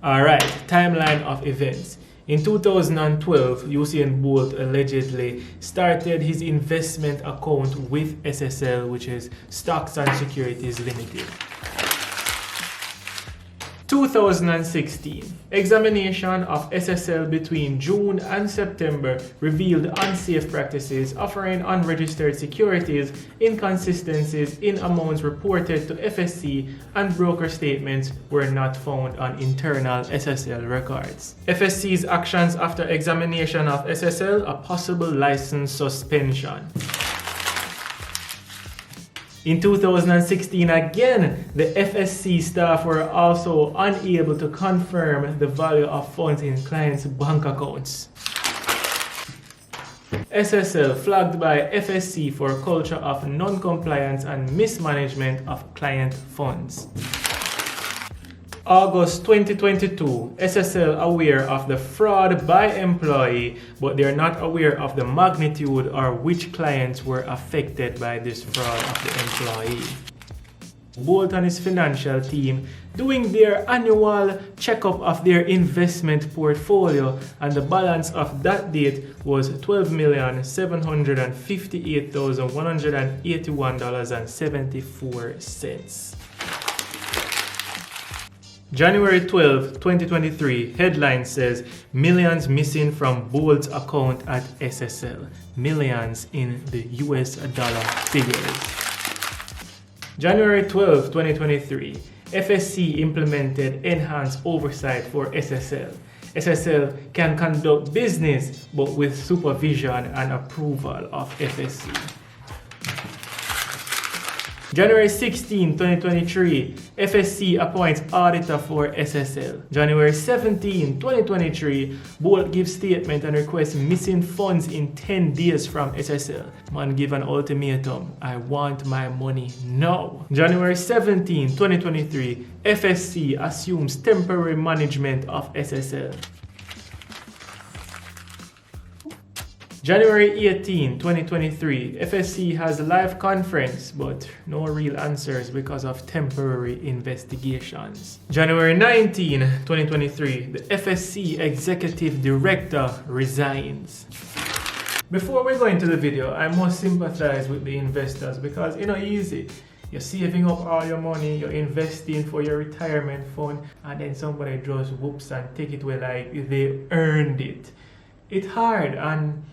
Alright, timeline of events. In 2012, Usain Bolt allegedly started his investment account with SSL, which is Stocks and Securities Limited. 2016, examination of SSL between June and September revealed unsafe practices, offering unregistered securities, inconsistencies in amounts reported to FSC, and broker statements were not found on internal SSL records. FSC's actions after examination of SSL, a possible license suspension. In 2016 again, the FSC staff were also unable to confirm the value of funds in clients' bank accounts. SSL flagged by FSC for culture of non-compliance and mismanagement of client funds. August 2022, SSL aware of the fraud by employee, but they are not aware of the magnitude or which clients were affected by this fraud of the employee. Bolt and his financial team doing their annual checkup of their investment portfolio, and the balance of that date was $12,758,181.74. January 12, 2023, headline says, millions missing from Bolt's account at SSL. Millions in the US dollar figures. January 12, 2023, FSC implemented enhanced oversight for SSL. SSL can conduct business, but with supervision and approval of FSC. January 16, 2023, FSC appoints auditor for SSL. January 17, 2023, Bolt gives statement and requests missing funds in 10 days from SSL. Man give an ultimatum, I want my money now. January 17, 2023, FSC assumes temporary management of SSL. January 18, 2023, FSC has a live conference, but no real answers because of temporary investigations. January 19, 2023, the FSC Executive Director resigns. Before we go into the video, I must sympathize with the investors because it's not easy. You're saving up all your money, you're investing for your retirement fund, and then somebody just whoops and take it away like they earned it. It's hard, and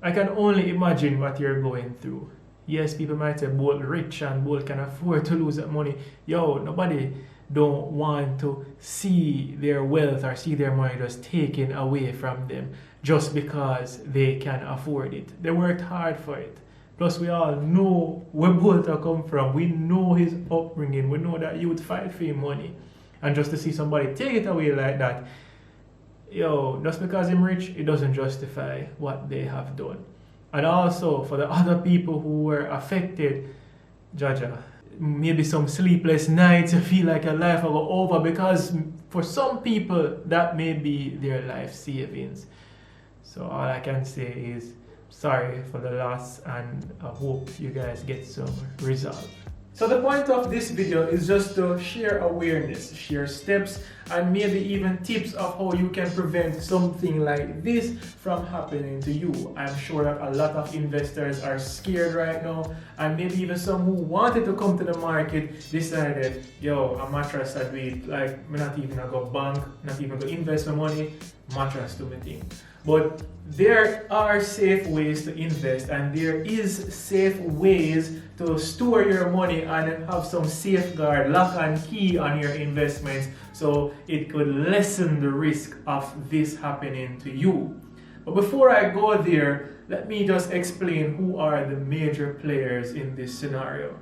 I can only imagine what you're going through. Yes, people might say Bolt rich and Bolt can afford to lose that money. Yo, nobody don't want to see their wealth or see their money just taken away from them just because they can afford it. They worked hard for it. Plus, we all know where Bolt come from. We know his upbringing. We know that he would fight for his money. And just to see somebody take it away like that, yo, just because I'm rich, it doesn't justify what they have done. And also, for the other people who were affected, Jaja, maybe some sleepless nights, you feel like your life will go over, because for some people, that may be their life savings. So all I can say is, sorry for the loss, and I hope you guys get some resolve. So the point of this video is just to share awareness, share steps, and maybe even tips of how you can prevent something like this from happening to you. I'm sure that a lot of investors are scared right now, and maybe even some who wanted to come to the market decided, yo, a mattress I do it, like, I'm not even gonna go bank, not even gonna invest my money, mattress to my thing. But there are safe ways to invest, and there is safe ways to store your money and have some safeguard, lock and key on your investments, so it could lessen the risk of this happening to you. But before I go there, let me just explain who are the major players in this scenario.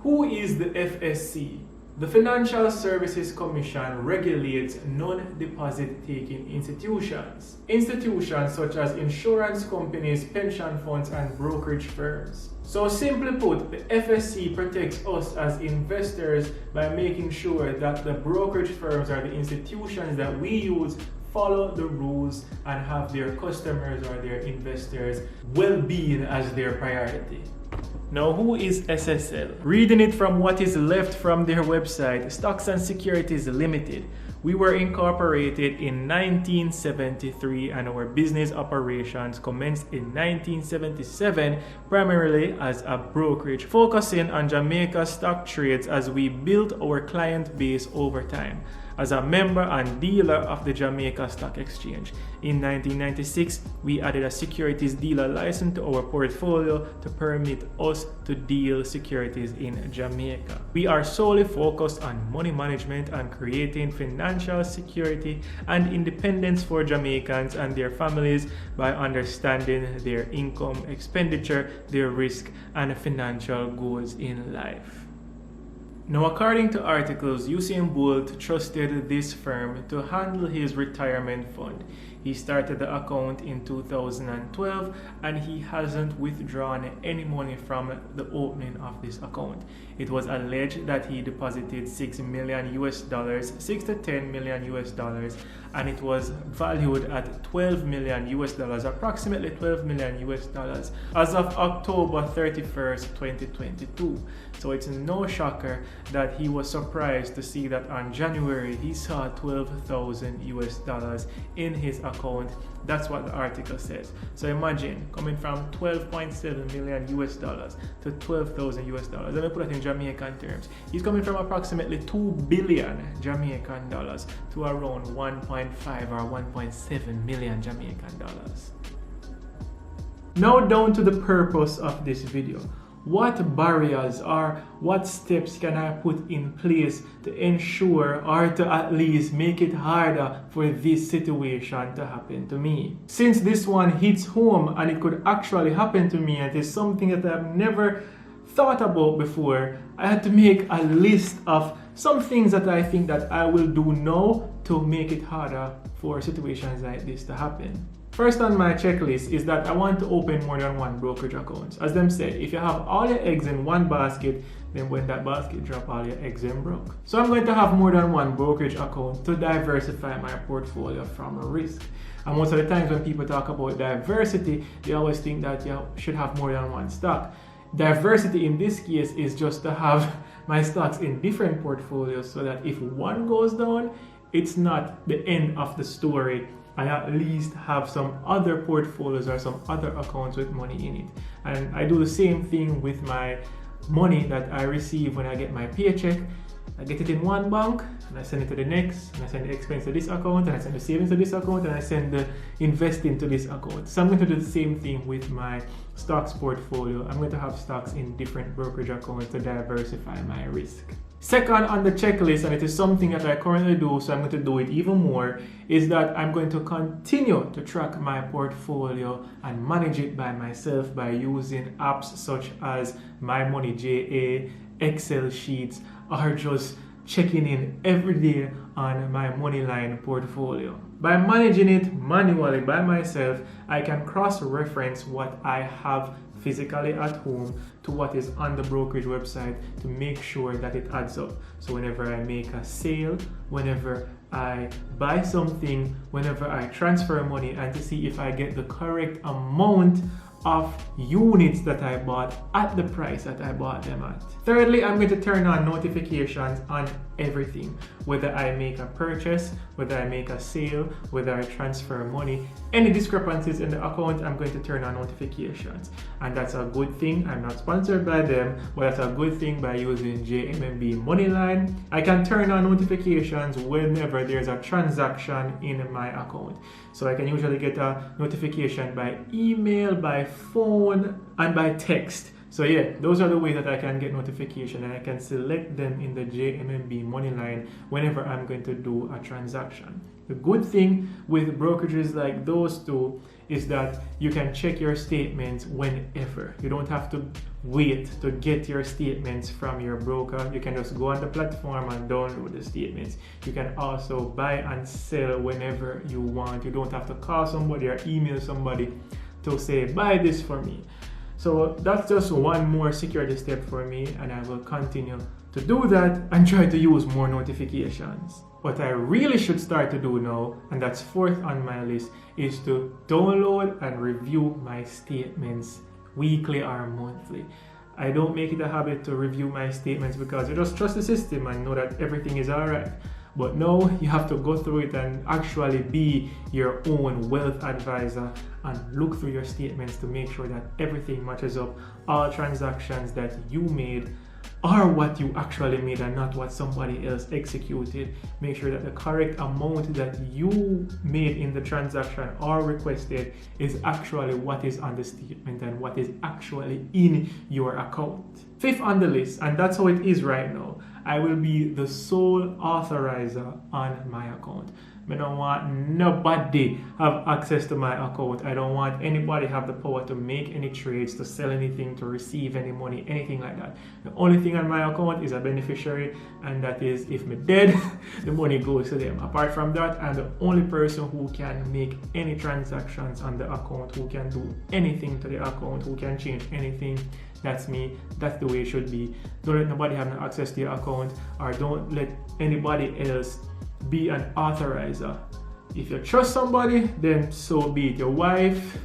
Who is the FSC? The Financial Services Commission regulates non-deposit taking institutions. Institutions such as insurance companies, pension funds, and brokerage firms. So simply put, the FSC protects us as investors by making sure that the brokerage firms or the institutions that we use follow the rules and have their customers or their investors' well-being as their priority. Now, who is SSL? Reading it from what is left from their website, Stocks and Securities Limited. We were incorporated in 1973 and our business operations commenced in 1977 primarily as a brokerage, focusing on Jamaica stock trades as we built our client base over time. As a member and dealer of the Jamaica Stock Exchange. In 1996, we added a securities dealer license to our portfolio to permit us to deal securities in Jamaica. We are solely focused on money management and creating financial security and independence for Jamaicans and their families by understanding their income, expenditure, their risk, and financial goals in life. Now, according to articles, Usain Bolt trusted this firm to handle his retirement fund. He started the account in 2012 and he hasn't withdrawn any money from the opening of this account. It was alleged that he deposited $6 million US, 6 to 10 million US, and it was valued at $12 million US, approximately $12 million US, as of October 31st, 2022. So it's no shocker that he was surprised to see that on January he saw $12,000 US in his account. That's what the article says. So imagine coming from $12.7 million US to $12,000 US. Let me put it in Jamaican terms. He's coming from approximately 2 billion Jamaican dollars to around 1.5 or 1.7 million Jamaican dollars. Now down to the purpose of this video. What barriers or what steps can I put in place to ensure or to at least make it harder for this situation to happen to me? Since this one hits home and it could actually happen to me, and it is something that I've never thought about before, I had to make a list of some things that I think that I will do now to make it harder for situations like this to happen. First on my checklist is that I want to open more than one brokerage account. As them said, if you have all your eggs in one basket, then when that basket drop, all your eggs in broke. So I'm going to have more than one brokerage account to diversify my portfolio from risk. And most of the times when people talk about diversity, they always think that you should have more than one stock. Diversity in this case is just to have my stocks in different portfolios so that if one goes down, it's not the end of the story. I at least have some other portfolios or some other accounts with money in it. And I do the same thing with my money that I receive when I get my paycheck. I get it in one bank and I send it to the next, and I send the expense to this account, and I send the savings to this account, and I send the investing to this account. So I'm going to do the same thing with my stocks portfolio. I'm going to have stocks in different brokerage accounts to diversify my risk. Second on the checklist, and it is something that I currently do, so I'm going to do it even more, is that I'm going to continue to track my portfolio and manage it by myself by using apps such as My Money JA, Excel sheets, or just checking in every day on my moneyline portfolio. By managing it manually by myself, I can cross-reference what I have physically at home to what is on the brokerage website to make sure that it adds up. So whenever I make a sale, whenever I buy something, whenever I transfer money, and to see if I get the correct amount of units that I bought at the price that I bought them at. Thirdly, I'm going to turn on notifications on everything. Whether I make a purchase, whether I make a sale, whether I transfer money, any discrepancies in the account, I'm going to turn on notifications. And that's a good thing. I'm not sponsored by them, but that's a good thing by using JMMB moneyline. I can turn on notifications whenever there's a transaction in my account. So I can usually get a notification by email, by phone, and by text. So yeah, those are the ways that I can get notification, and I can select them in the JMMB moneyline whenever I'm going to do a transaction. The good thing with brokerages like those two is that you can check your statements whenever. You don't have to wait to get your statements from your broker. You can just go on the platform and download the statements. You can also buy and sell whenever you want. You don't have to call somebody or email somebody to say, buy this for me. So that's just one more security step for me, and I will continue to do that and try to use more notifications. What I really should start to do now, and that's fourth on my list, is to download and review my statements weekly or monthly. I don't make it a habit to review my statements because you just trust the system and know that everything is all right. But no, you have to go through it and actually be your own wealth advisor and look through your statements to make sure that everything matches up. All transactions that you made are what you actually made and not what somebody else executed. Make sure that the correct amount that you made in the transaction or requested is actually what is on the statement and what is actually in your account. Fifth on the list, and that's how it is right now, I will be the sole authorizer on my account. I don't want nobody have access to my account. I don't want anybody have the power to make any trades, to sell anything, to receive any money, anything like that. The only thing on my account is a beneficiary, and that is if me dead, the money goes to them. Apart from that, I'm the only person who can make any transactions on the account, who can do anything to the account, who can change anything. That's me. That's the way it should be. Don't let nobody have no access to your account, or don't let anybody else be an authorizer. If you trust somebody, then so be it. Your wife,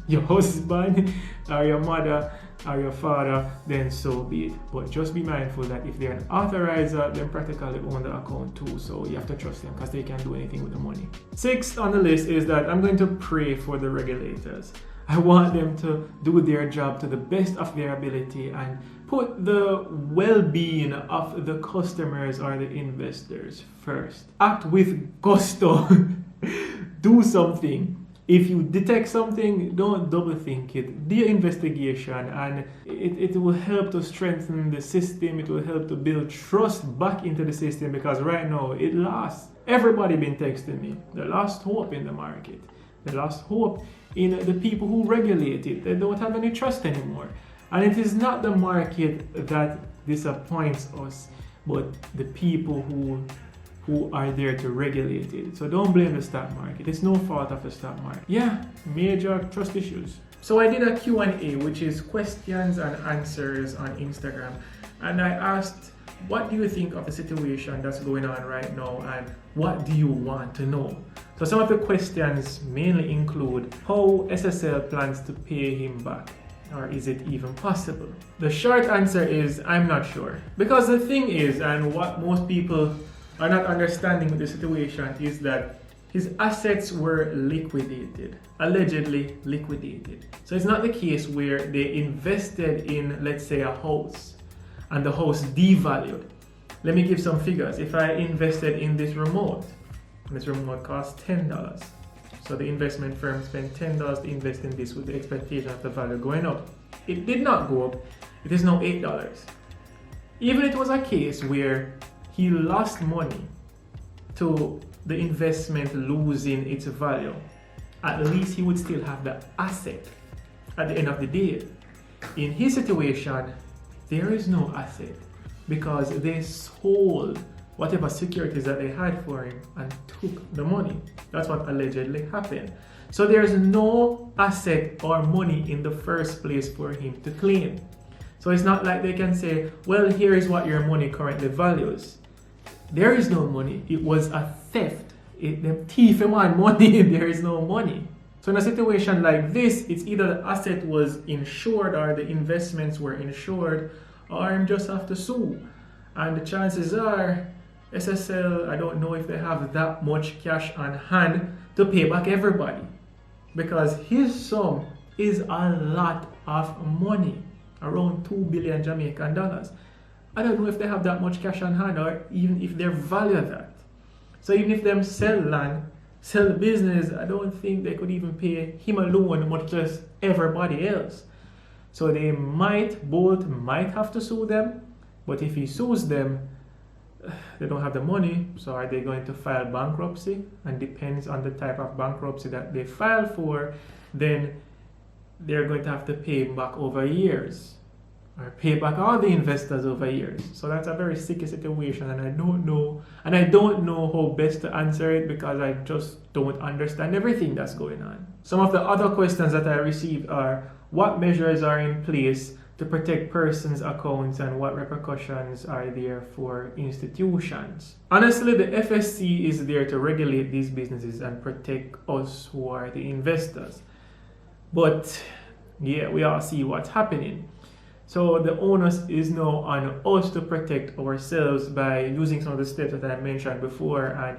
your husband, or your mother, or your father, then so be it. But just be mindful that if they're an authorizer, then practically own the account too. So you have to trust them because they can't do anything with the money. Sixth on the list is that I'm going to pray for the regulators. I want them to do their job to the best of their ability and put the well-being of the customers or the investors first. Act with gusto. Do something. If you detect something, don't double think it. Do your investigation, and it will help to strengthen the system. It will help to build trust back into the system, because right now it lost. Everybody been texting me. They lost hope in the market. They lost hope in the people who regulate it. They don't have any trust anymore. And it is not the market that disappoints us, but the people who are there to regulate it. So don't blame the stock market. It's no fault of the stock market. Yeah, major trust issues. So I did a Q&A, which is questions and answers on Instagram. And I asked, what do you think of the situation that's going on right now, and what do you want to know? So some of the questions mainly include how SSL plans to pay him back, or is it even possible? The short answer is I'm not sure. Because the thing is, and what most people are not understanding with the situation, is that his assets were liquidated, allegedly liquidated. So it's not the case where they invested in, let's say, a house and the house devalued. Let me give some figures. If I invested in this remote, and this remote costs $10. So the investment firm spent $10 to invest in this with the expectation of the value going up. It did not go up. It is now $8. Even if it was a case where he lost money to the investment losing its value, at least he would still have the asset at the end of the day. In his situation, there is no asset because they sold whatever securities that they had for him and took the money. That's what allegedly happened. So there's no asset or money in the first place for him to claim. So it's not like they can say, well, here is what your money currently values. There is no money. It was a theft. The thief want money, there is no money. So in a situation like this, it's either the asset was insured or the investments were insured, or him just have to sue. And the chances are, SSL, I don't know if they have that much cash on hand to pay back everybody, because his sum is a lot of money, around 2 billion Jamaican dollars. I don't know if they have that much cash on hand, or even if they value that. So even if them sell land, sell the business, I don't think they could even pay him alone, much less everybody else. So Bolt might have to sue them, but if he sues them, they don't have the money, so are they going to file bankruptcy? And depends on the type of bankruptcy that they file for, then they're going to have to pay back over years, or pay back all the investors over years. So that's a very sticky situation, and I don't know how best to answer it, because I just don't understand everything that's going on. Some of the other questions that I received are, what measures are in place to protect persons' accounts, and what repercussions are there for institutions? Honestly, the FSC is there to regulate these businesses and protect us who are the investors. But yeah, we all see what's happening. So the onus is now on us to protect ourselves by using some of the steps that I mentioned before and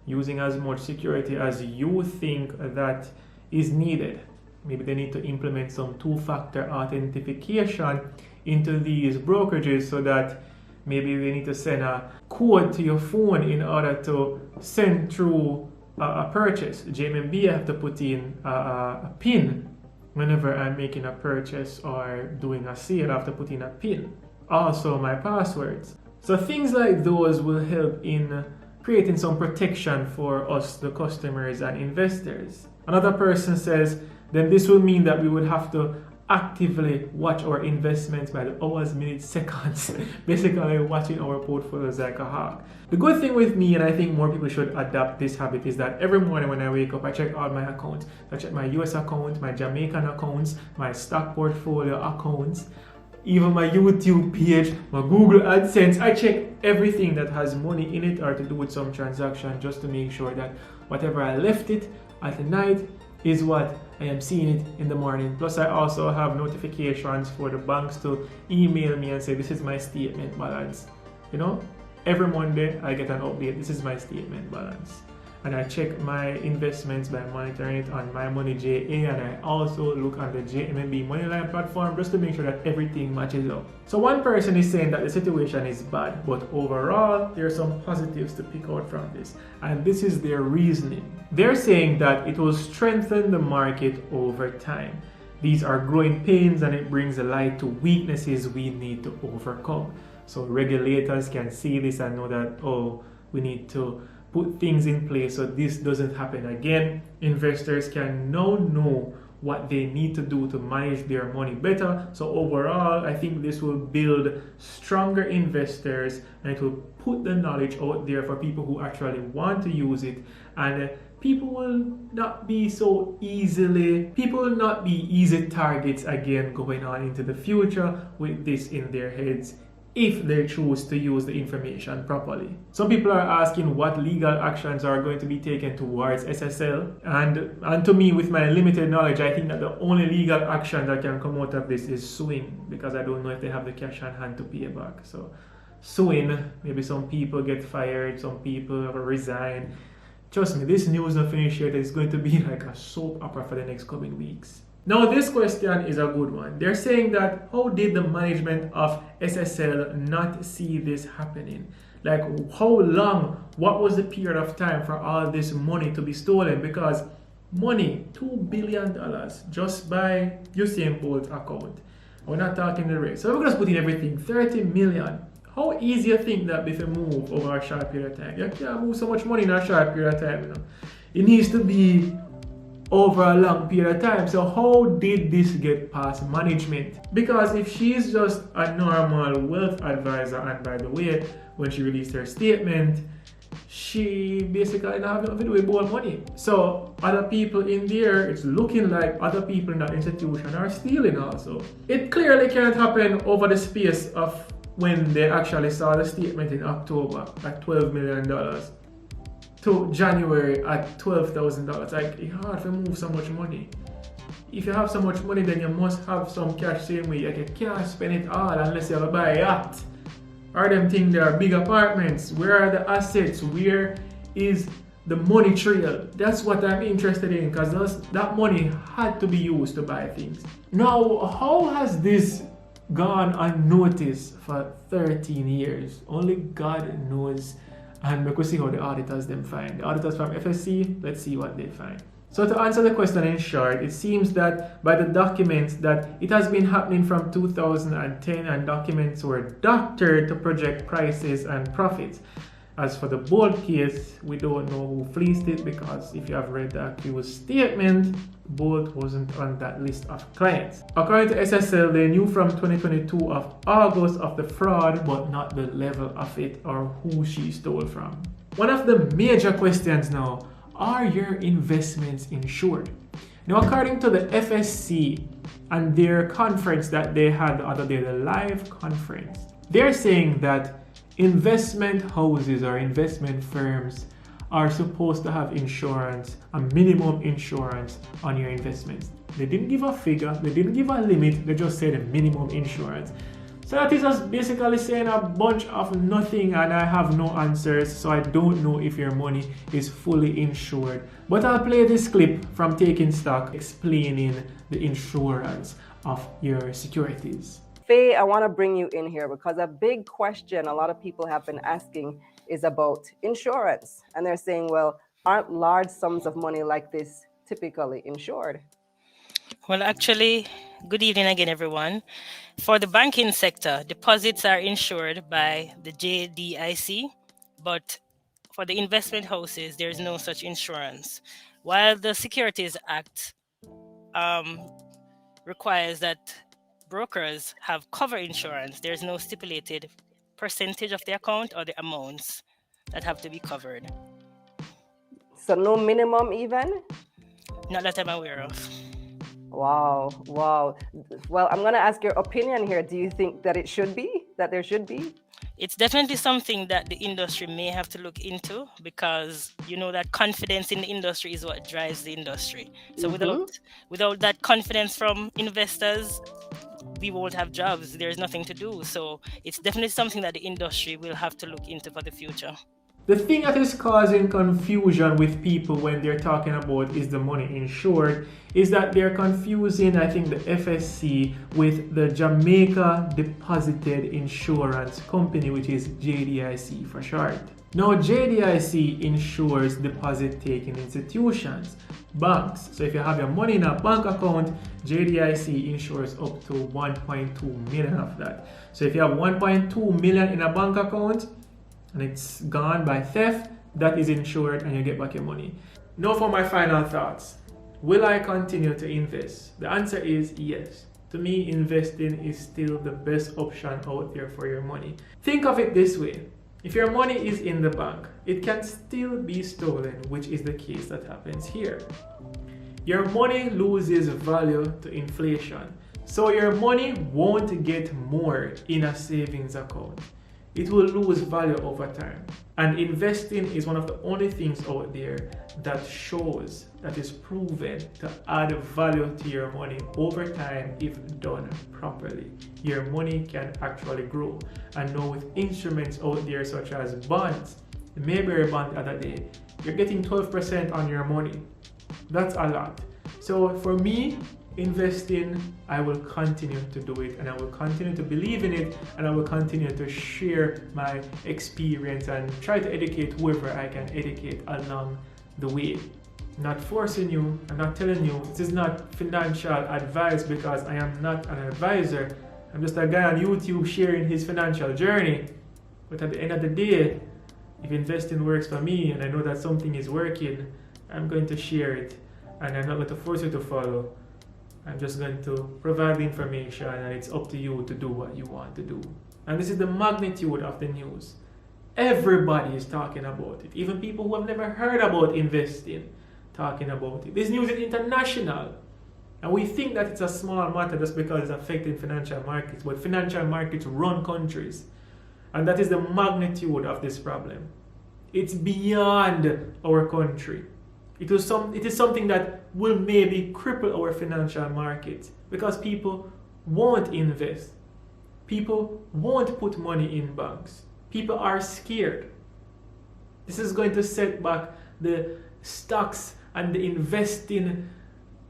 using as much security as you think that is needed. Maybe they need to implement some two-factor authentication into these brokerages so that maybe they need to send a code to your phone in order to send through a purchase. JMMB, I have to put in a PIN. Whenever I'm making a purchase or doing a sale, I have to put in a PIN. Also my passwords. So things like those will help in creating some protection for us, the customers and investors. Another person says, then this will mean that we would have to actively watch our investments by the hours, minutes, seconds, basically watching our portfolios like a hawk. The good thing with me, and I think more people should adopt this habit, is that every morning when I wake up, I check all my accounts. I check my US account, my Jamaican accounts, my stock portfolio accounts, even my YouTube page, my Google AdSense. I check everything that has money in it or to do with some transaction just to make sure that whatever I left it at night is what I am seeing it in the morning. Plus I also have notifications for the banks to email me and say this is my statement balance. You know, every Monday I get an update, this is my statement balance. And I check my investments by monitoring it on My Money JA, and I also look on the JMMB moneyline platform just to make sure that everything matches up. So one person is saying that the situation is bad, but overall there are some positives to pick out from this, and this is their reasoning. They're saying that it will strengthen the market over time. These are growing pains and it brings a light to weaknesses we need to overcome. So regulators can see this and know that, oh, we need to put things in place so this doesn't happen again. Investors can now know what they need to do to manage their money better. So overall, I think this will build stronger investors and it will put the knowledge out there for people who actually want to use it. And people will not be easy targets again going on into the future with this in their heads, if they choose to use the information properly. Some people are asking what legal actions are going to be taken towards SSL, and to me, with my limited knowledge, I think that the only legal action that can come out of this is suing, because I don't know if they have the cash on hand to pay back. So suing, maybe some people get fired, some people resign. Trust me, this news not finished yet. It's going to be like a soap opera for the next coming weeks. Now this question is a good one. They're saying that how did the management of SSL not see this happening? Like how long, what was the period of time for all this money to be stolen? Because money, $2 billion just by Usain Bolt account. We're not talking the rate. So we're going to put in everything, 30 million. How easy you think that if you move over a short period of time? You can't move so much money in a short period of time, you know. It needs to be over a long period of time. So how did this get past management? Because if she's just a normal wealth advisor, and by the way, when she released her statement, she basically didn't have nothing to do with bold money. So other people in there, it's looking like other people in that institution are stealing also. It clearly can't happen over the space of when they actually saw the statement in October at $12 million. To January at $12,000. Like, it's hard to move so much money. If you have so much money, then you must have some cash same way. Like, you can't spend it all unless you buy a yacht. Or them think there are big apartments. Where are the assets? Where is the money trail? That's what I'm interested in, because that money had to be used to buy things. Now, how has this gone unnoticed for 13 years? Only God knows. And we could see how the auditors them find. The auditors from FSC, let's see what they find. So to answer the question in short, it seems that by the documents that it has been happening from 2010, and documents were doctored to project prices and profits. As for the Bolt case, we don't know who fleeced it, because if you have read the accused statement, Bolt wasn't on that list of clients. According to SSL, they knew from 2022 of August of the fraud, but not the level of it or who she stole from. One of the major questions now, are your investments insured? Now, according to the FSC and their conference that they had the other day, the live conference, they're saying that investment houses or investment firms are supposed to have insurance, a minimum insurance on your investments. They didn't give a figure, they didn't give a limit, they just said a minimum insurance. So that is just basically saying a bunch of nothing, and I have no answers, so I don't know if your money is fully insured. But I'll play this clip from Taking Stock explaining the insurance of your securities. Faye, I want to bring you in here because a big question a lot of people have been asking is about insurance. And they're saying, well, aren't large sums of money like this typically insured? Well, actually, good evening again, everyone. For the banking sector, deposits are insured by the JDIC, but for the investment houses, there is no such insurance. While the Securities Act requires that brokers have cover insurance, there's no stipulated percentage of the account or the amounts that have to be covered. So no minimum even? Not that I'm aware of. Wow. Well, I'm going to ask your opinion here. Do you think that it should be, that there should be? It's definitely something that the industry may have to look into, because you know that confidence in the industry is what drives the industry. So without that confidence from investors, we won't have jobs. There's nothing to do. So it's definitely something that the industry will have to look into for the future. The thing that is causing confusion with people when they're talking about is the money insured is that they're confusing, I think, the FSC with the Jamaica Deposited Insurance Company, which is JDIC for short. Now, JDIC insures deposit-taking institutions, banks. So if you have your money in a bank account, JDIC insures up to 1.2 million of that. So if you have 1.2 million in a bank account, and it's gone by theft, that is insured and you get back your money. Now for my final thoughts. Will I continue to invest? The answer is yes. To me, investing is still the best option out there for your money. Think of it this way. If your money is in the bank, it can still be stolen, which is the case that happens here. Your money loses value to inflation. So your money won't get more in a savings account. It will lose value over time. And investing is one of the only things out there that shows, that is proven to add value to your money over time if done properly. Your money can actually grow. And now with instruments out there such as bonds, the Mayberry bond the other day, you're getting 12% on your money. That's a lot. So for me, investing, I will continue to do it, and I will continue to believe in it, and I will continue to share my experience and try to educate whoever I can educate along the way. I'm not forcing you, I'm not telling you, this is not financial advice because I am not an advisor. I'm just a guy on YouTube sharing his financial journey. But at the end of the day, if investing works for me and I know that something is working, I'm going to share it, and I'm not going to force you to follow. I'm just going to provide the information, and it's up to you to do what you want to do. And this is the magnitude of the news. Everybody is talking about it. Even people who have never heard about investing talking about it. This news is international. And we think that it's a small matter just because it's affecting financial markets. But financial markets run countries. And that is the magnitude of this problem. It's beyond our country. It is something that will maybe cripple our financial markets because people won't invest. People won't put money in banks. People are scared. This is going to set back the stocks and the investing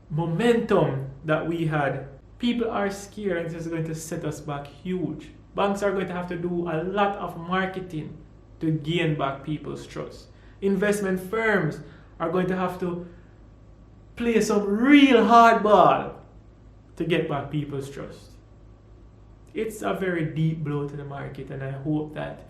momentum that we had. People are scared, and this is going to set us back huge. Banks are going to have to do a lot of marketing to gain back people's trust. Investment firms are going to have to play some real hardball to get back people's trust. It's a very deep blow to the market, and I hope that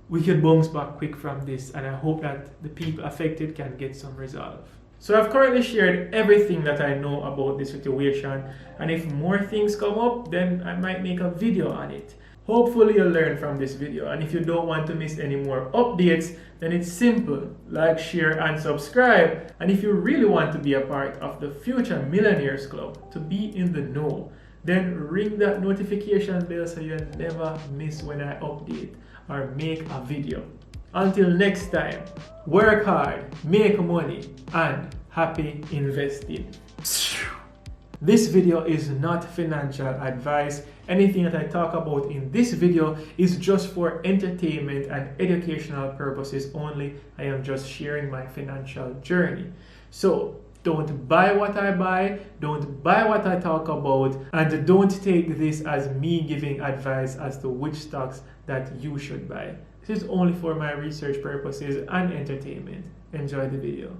we can bounce back quick from this, and I hope that the people affected can get some resolve. So I've currently shared everything that I know about this situation, and if more things come up, then I might make a video on it. Hopefully you'll learn from this video, and if you don't want to miss any more updates, then it's simple. Like, share, and subscribe. And if you really want to be a part of the Future Millionaires Club, to be in the know, then ring that notification bell so you never miss when I update or make a video. Until next time, Work hard, make money, and happy investing. This video is not financial advice. Anything that I talk about in this video is just for entertainment and educational purposes only. I am just sharing my financial journey. So don't buy what I buy, don't buy what I talk about, and don't take this as me giving advice as to which stocks that you should buy. This is only for my research purposes and entertainment. Enjoy the video.